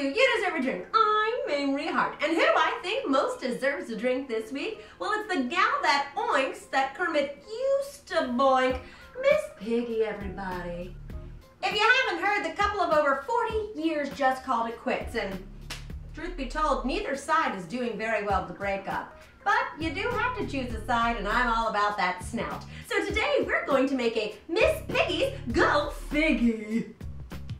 You Deserve a Drink. I'm Mamrie Hart. And who do I think most deserves a drink this week? Well, it's the gal that oinks that Kermit used to boink, Miss Piggy, everybody. If you haven't heard, the couple of over 40 years just called it quits, and truth be told, neither side is doing very well with the breakup. But you do have to choose a side, and I'm all about that snout. So today we're going to make a Miss Piggy's Go Figgy.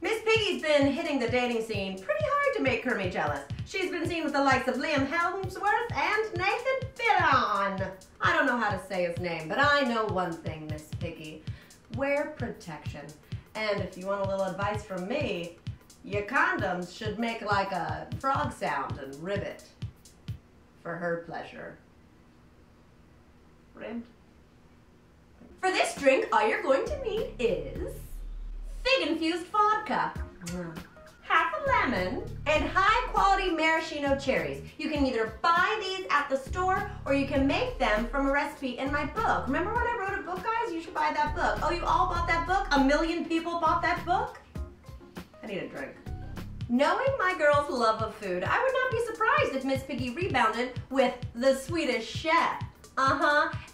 Miss Piggy's been hitting the dating scene pretty hard to make Kermit jealous. She's been seen with the likes of Liam Hemsworth and Nathan Fillion. I don't know how to say his name, but I know one thing, Miss Piggy. Wear protection. And if you want a little advice from me, your condoms should make like a frog sound and ribbit for her pleasure. Ribbed? For this drink, all you're going to need is fig-infused vodka, half a lemon, and high-quality maraschino cherries. You can either buy these at the store or you can make them from a recipe in my book. Remember when I wrote a book, guys? You should buy that book. Oh, you all bought that book? 1 million people bought that book? I need a drink. Knowing my girl's love of food, I would not be surprised if Miss Piggy rebounded with the Swedish chef.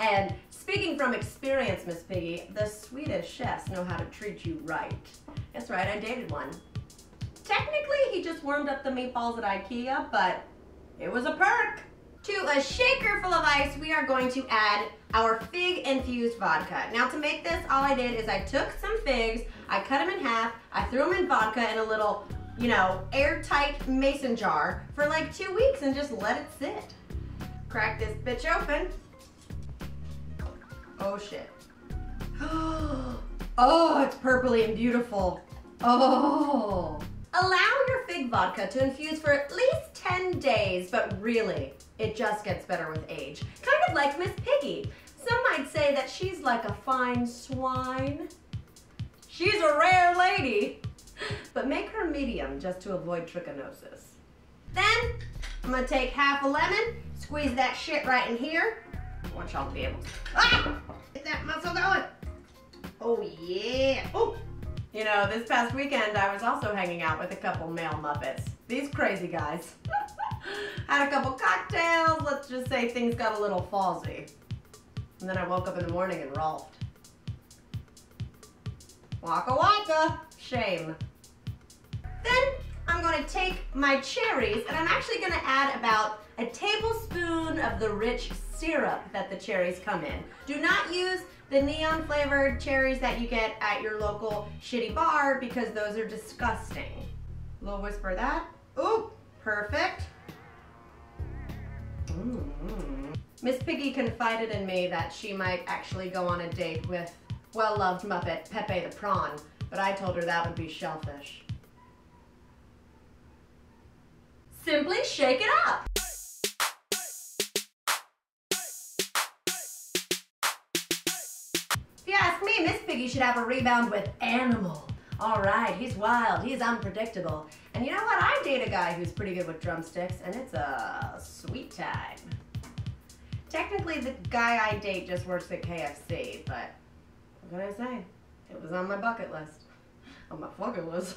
And speaking from experience, Miss Piggy, the Swedish chefs know how to treat you right. That's right, I dated one. Technically, he just warmed up the meatballs at IKEA, but it was a perk. To a shaker full of ice, we are going to add our fig-infused vodka. Now to make this, all I did is I took some figs, I cut them in half, I threw them in vodka in a little, airtight mason jar for like 2 weeks and just let it sit. Crack this bitch open. Oh shit. Oh, it's purpley and beautiful. Oh. Allow your fig vodka to infuse for at least 10 days, but really, it just gets better with age. Kind of like Miss Piggy. Some might say that she's like a fine swine. She's a rare lady. But make her medium just to avoid trichinosis. Then, I'm gonna take half a lemon, squeeze that shit right in here. I want y'all to be able to, get that muscle going. Oh yeah. Oh. This past weekend I was also hanging out with a couple male Muppets. These crazy guys. Had a couple cocktails, let's just say things got a little falsy. And then I woke up in the morning and rolfed. Waka waka. Shame. Then I'm going to take my cherries and I'm actually going to add about a tablespoon of the rich syrup that the cherries come in. Do not use the neon flavored cherries that you get at your local shitty bar because those are disgusting. A little whisper of that. Ooh, perfect. Miss Piggy confided in me that she might actually go on a date with well-loved Muppet Pepe the Prawn, but I told her that would be shellfish. Simply shake it up. If you ask me, Miss Piggy should have a rebound with Animal. All right, he's wild, he's unpredictable. And you know what? I date a guy who's pretty good with drumsticks, and it's a sweet time. Technically, the guy I date just works at KFC, but what can I say? It was on my bucket list. On my fucking list.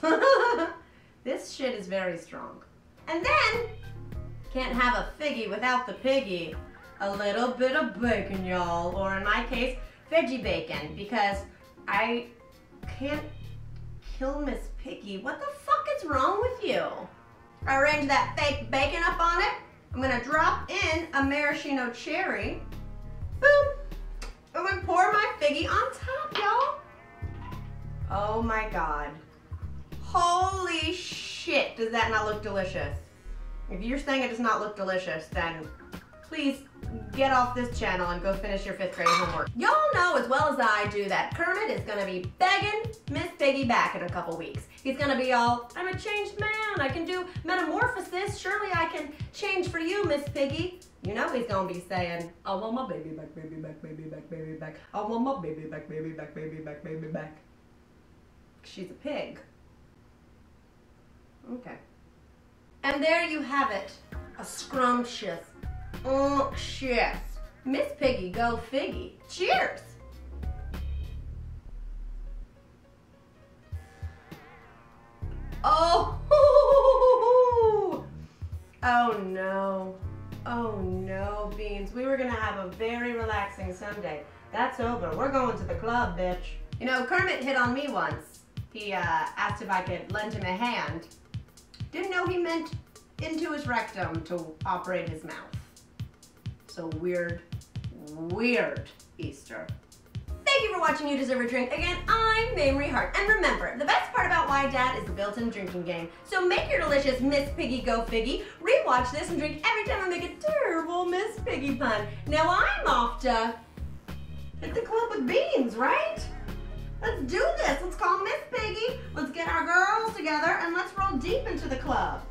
This shit is very strong. And then, can't have a figgy without the piggy. A little bit of bacon, y'all. Or in my case, veggie bacon. Because I can't kill Miss Piggy. What the fuck is wrong with you? I arrange that fake bacon up on it. I'm gonna drop in a maraschino cherry. Boom. I'm gonna pour my figgy on top, y'all. Oh my God. Holy shit, does that not look delicious? If you're saying it does not look delicious, then please get off this channel and go finish your 5th grade homework. Y'all know as well as I do that Kermit is gonna be begging Miss Piggy back in a couple weeks. He's gonna be all, I'm a changed man, I can do metamorphosis, surely I can change for you, Miss Piggy. You know he's gonna be saying, I want my baby back, baby back, baby back, baby back. I want my baby back, baby back, baby back, baby back. She's a pig. Okay. And there you have it. A scrumptious, umptious Miss Piggy Go Figgy. Cheers! Oh! very relaxing Sunday. That's over. We're going to the club, bitch. You know, Kermit hit on me once. He asked if I could lend him a hand. Didn't know he meant into his rectum to operate his mouth. So weird, weird Easter. Thank you for watching You Deserve a Drink. Again, I'm Mamrie Hart. And remember, the best part about Why Dad is the built-in drinking game. So make your delicious Miss Piggy go Figgy. Rewatch this and drink every time I make a terrible Miss Piggy pun. Now I'm off to hit the club with beans, right? Let's do this. Let's call Miss Piggy. Let's get our girls together and let's roll deep into the club.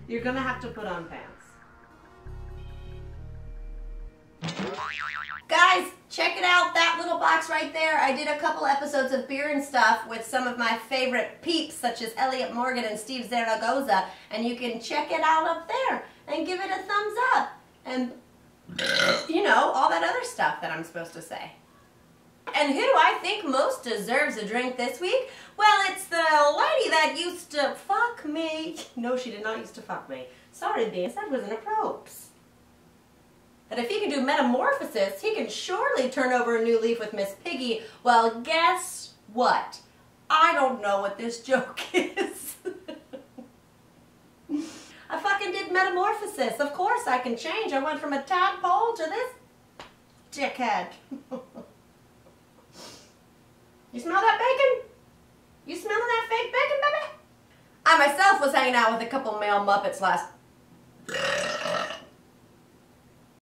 You're gonna have to put on pants. Guys, check it out, that little box right there. I did a couple episodes of Beer and Stuff with some of my favorite peeps, such as Elliot Morgan and Steve Zaragoza, and you can check it out up there and give it a thumbs up, and, you know, all that other stuff that I'm supposed to say. And who do I think most deserves a drink this week? Well, it's the lady that used to fuck me. No, she did not used to fuck me. Sorry, Beans, that wasn't a propes. That if he can do metamorphosis, he can surely turn over a new leaf with Miss Piggy. Well, guess what? I don't know what this joke is. I fucking did metamorphosis. Of course I can change. I went from a tadpole to this dickhead. You smell that bacon? You smelling that fake bacon, baby? I myself was hanging out with a couple male Muppets last